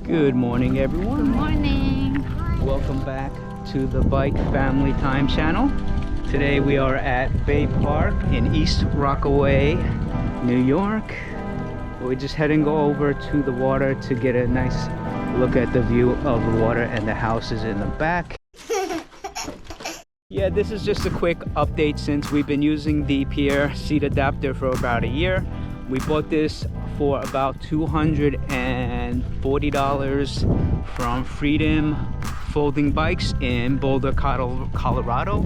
Good morning, everyone. Good morning. Welcome back to the Bike Family Time channel. Today we are at Bay Park in East Rockaway, New York. We're just heading over to the water to get a nice look at the view of the water and the houses in the back. Yeah, this is just a quick update since we've been using the Pere Seat Adapter for about a year. We bought this for about $240 from Freedom Folding Bikes in Boulder, Colorado.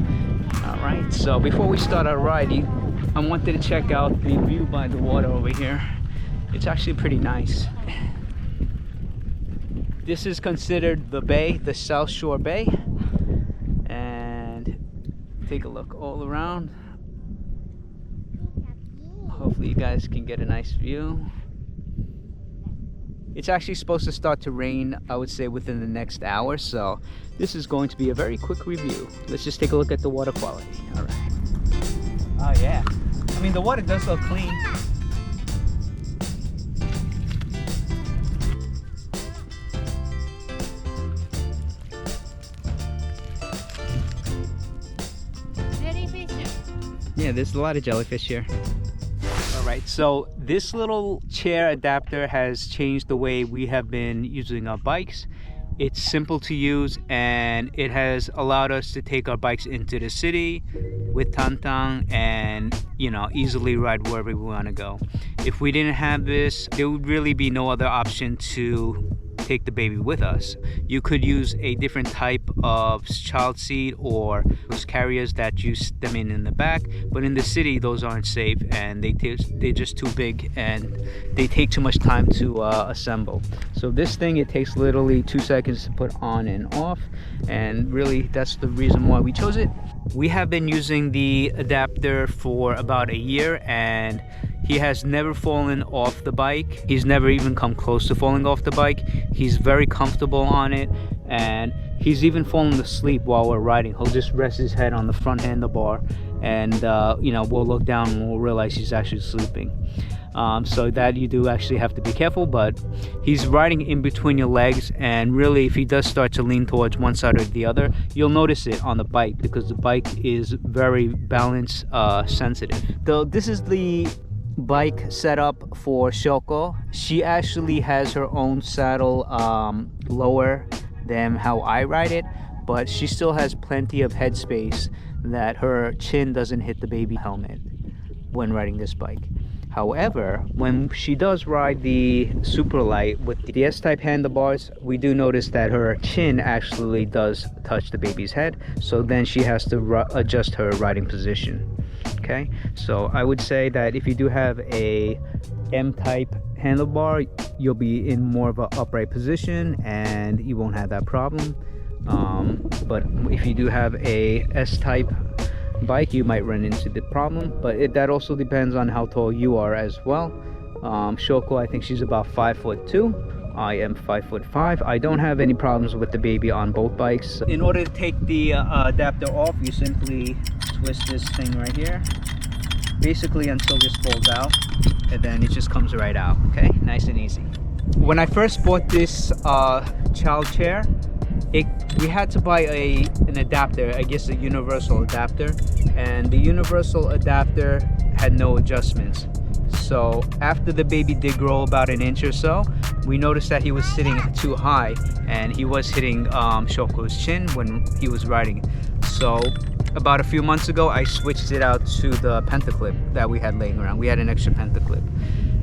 All right, so before we start our ride, I wanted to check out the view by the water over here. It's actually pretty nice. This is considered the bay, the South Shore Bay. And take a look all around. Hopefully you guys can get a nice view. It's actually supposed to start to rain, I would say, within the next hour, so this is going to be a very quick review. Let's just take a look at the water quality. All right. Oh yeah, I mean the water does look clean. Jellyfish. Yeah, there's a lot of jellyfish here. Alright, so this little chair adapter has changed the way we have been using our bikes. It's simple to use and it has allowed us to take our bikes into the city with Tantang and, you know, easily ride wherever we want to go. If we didn't have this, there would really be no other option to take the baby with us. You could use a different type of child seat or those carriers that you sit them in the back, but in the city those aren't safe and they're just too big and they take too much time to assemble. So this thing, it takes literally 2 seconds to put on and off, and really that's the reason why we chose it. We have been using the adapter for about a year and he has never fallen off the bike. He's never even come close to falling off the bike. He's very comfortable on it, and he's even fallen asleep while we're riding. He'll just rest his head on the front handlebar, and you know, we'll look down and we'll realize he's actually sleeping. So that you do actually have to be careful, but he's riding in between your legs, and really if he does start to lean towards one side or the other, you'll notice it on the bike because the bike is very balance sensitive. Though this is the bike setup for Shoko. She actually has her own saddle lower than how I ride it, but she still has plenty of headspace that her chin doesn't hit the baby helmet when riding this bike. However, when she does ride the super light with the S-type handlebars, we do notice that her chin actually does touch the baby's head, so then she has to adjust her riding position. Okay, so I would say that if you do have a M-type handlebar, you'll be in more of an upright position and you won't have that problem. But if you do have a S-type bike, you might run into the problem, but that also depends on how tall you are as well. Shoko, I think she's about 5'2". I am 5'5". I don't have any problems with the baby on both bikes. In order to take the adapter off, you simply twist this thing right here, basically until this falls out, and then it just comes right out. Okay, nice and easy. When I first bought this child chair, we had to buy an adapter, I guess a universal adapter, and the universal adapter had no adjustments. So after the baby did grow about an inch or so, we noticed that he was sitting too high and he was hitting Shoko's chin when he was riding. So about a few months ago, I switched it out to the pentaclip that we had laying around. We had an extra pentaclip.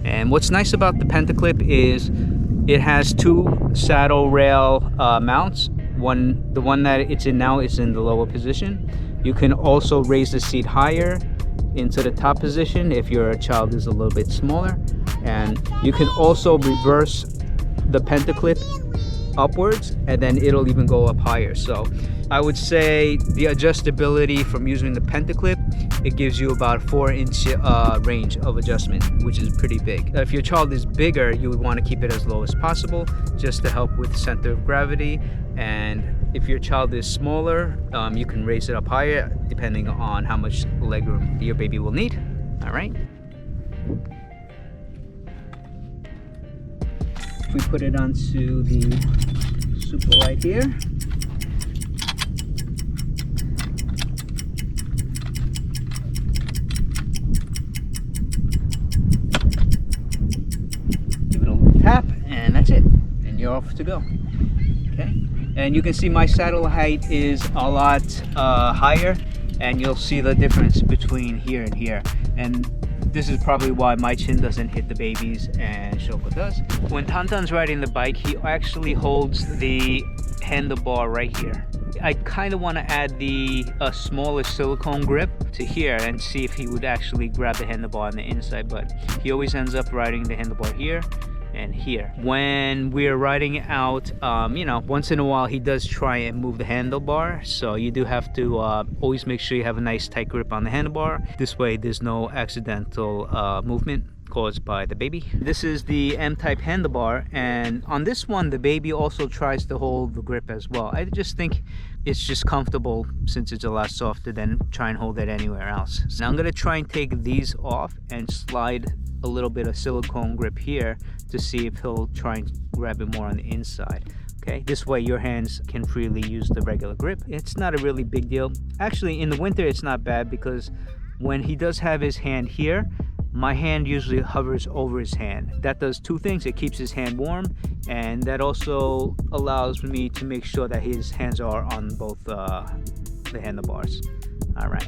And what's nice about the pentaclip is it has two saddle rail mounts. The one that it's in now is in the lower position. You can also raise the seat higher into the top position if your child is a little bit smaller, and you can also reverse the pentaclip upwards and then it'll even go up higher. So I would say the adjustability from using the pentaclip, it gives you about a 4-inch range of adjustment, which is pretty big. If your child is bigger, you would want to keep it as low as possible just to help with center of gravity, and if your child is smaller, you can raise it up higher depending on how much legroom your baby will need. All right. we put it onto the super light here. Give it a little tap, and that's it. And you're off to go. Okay. And you can see my saddle height is a lot higher, and you'll see the difference between here and here. And this is probably why my chin doesn't hit the babies and Shoko does. When Tantan's riding the bike, he actually holds the handlebar right here. I kind of want to add the smaller silicone grip to here and see if he would actually grab the handlebar on the inside, but he always ends up riding the handlebar here and here. When we're riding out, you know, once in a while he does try and move the handlebar, so you do have to always make sure you have a nice tight grip on the handlebar. This way there's no accidental movement caused by the baby. This is the M-type handlebar, and on this one the baby also tries to hold the grip as well. I just think it's just comfortable since it's a lot softer than try and hold it anywhere else. So now I'm gonna try and take these off and slide a little bit of silicone grip here to see if he'll try and grab it more on the inside. Okay, this way your hands can freely use the regular grip. It's not a really big deal. Actually, in the winter it's not bad, because when he does have his hand here, my hand usually hovers over his hand. That does two things. It keeps his hand warm, and that also allows me to make sure that his hands are on both the handlebars. All right.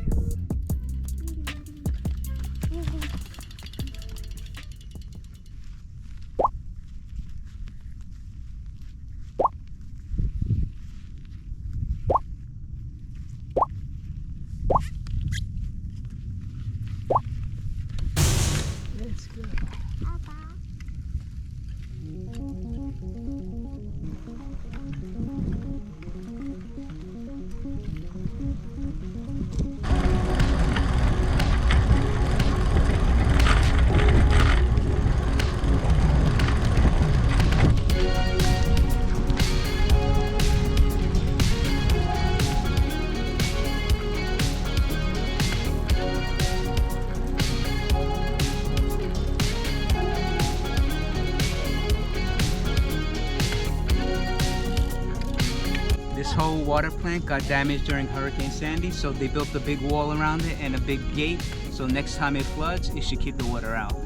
This whole water plant got damaged during Hurricane Sandy, so they built a big wall around it and a big gate, so next time it floods, it should keep the water out. All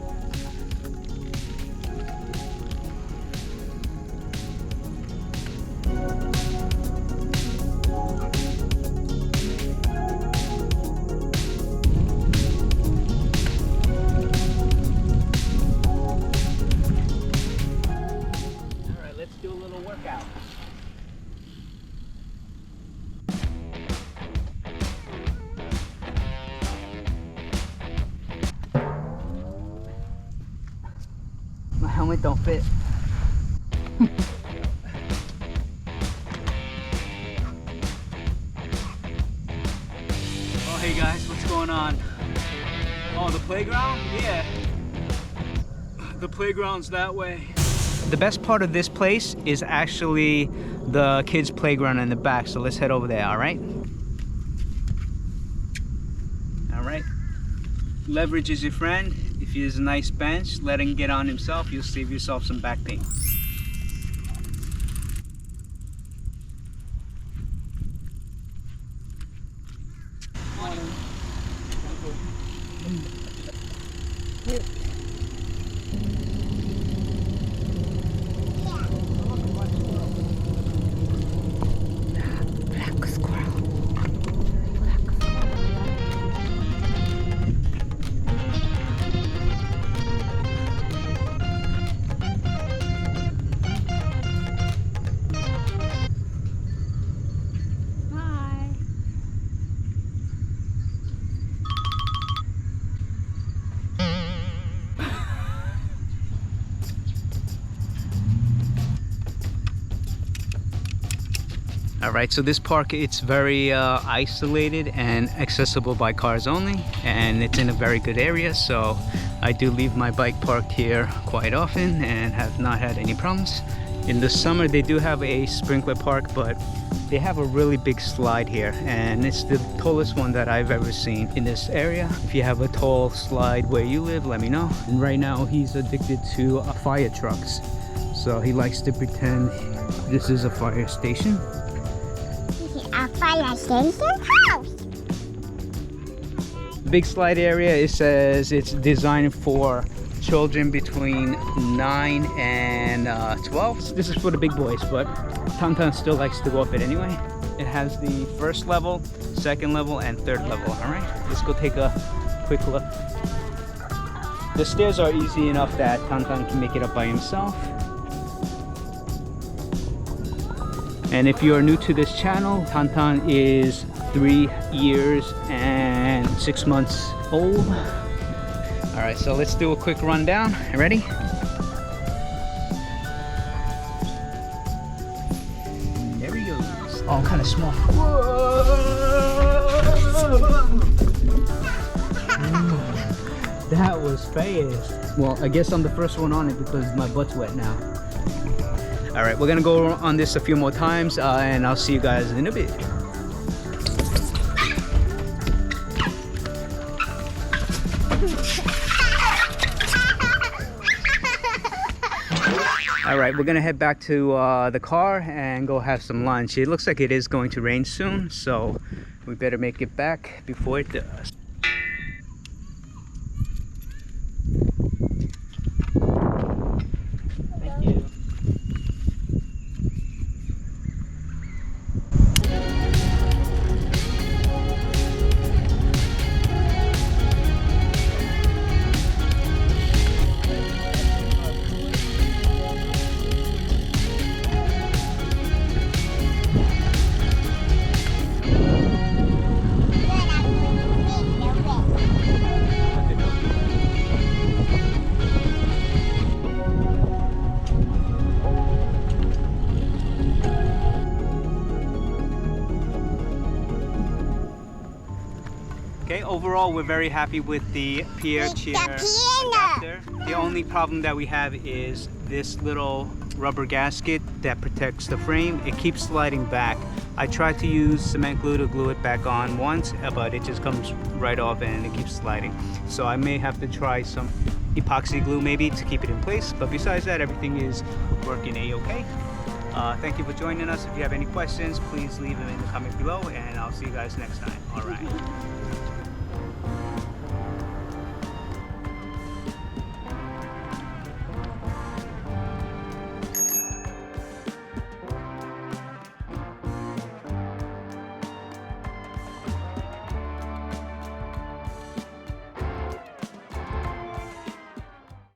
right, let's do a little workout. My helmet don't fit. Oh, hey guys, what's going on? Oh, the playground? Yeah. The playground's that way. The best part of this place is actually the kids' playground in the back, so let's head over there, all right? All right. Leverage is your friend. If he has a nice bench, let him get on himself, you'll save yourself some back pain. Black squirrel. Alright, so this park, it's very isolated and accessible by cars only, and it's in a very good area, so I do leave my bike parked here quite often and have not had any problems. In the summer they do have a sprinkler park, but they have a really big slide here, and it's the tallest one that I've ever seen in this area. If you have a tall slide where you live, let me know. And right now he's addicted to fire trucks. So he likes to pretend this is a fire station. A fire station house. Big slide area, it says it's designed for children between 9 and 12. This is for the big boys, but Tantan still likes to go up it anyway. It has the first level, second level, and third level. All right, let's go take a quick look. The stairs are easy enough that Tantan can make it up by himself. And if you are new to this channel, Tantan is 3 years and 6 months old. All right, so let's do a quick rundown. Ready? There he goes. Oh, kind of small. That was fast. Well, I guess I'm the first one on it because my butt's wet now. All right, we're gonna go on this a few more times and I'll see you guys in a bit. All right, we're gonna head back to the car and go have some lunch. It looks like it is going to rain soon, so we better make it back before it does. Thank you. Okay, overall we're very happy with the Pere chair adapter. The only problem that we have is this little rubber gasket that protects the frame. It keeps sliding back. I tried to use cement glue to glue it back on once, but it just comes right off and it keeps sliding. So I may have to try some epoxy glue maybe to keep it in place, but besides that, everything is working a-okay. Thank you for joining us. If you have any questions, please leave them in the comment below and I'll see you guys next time. All right.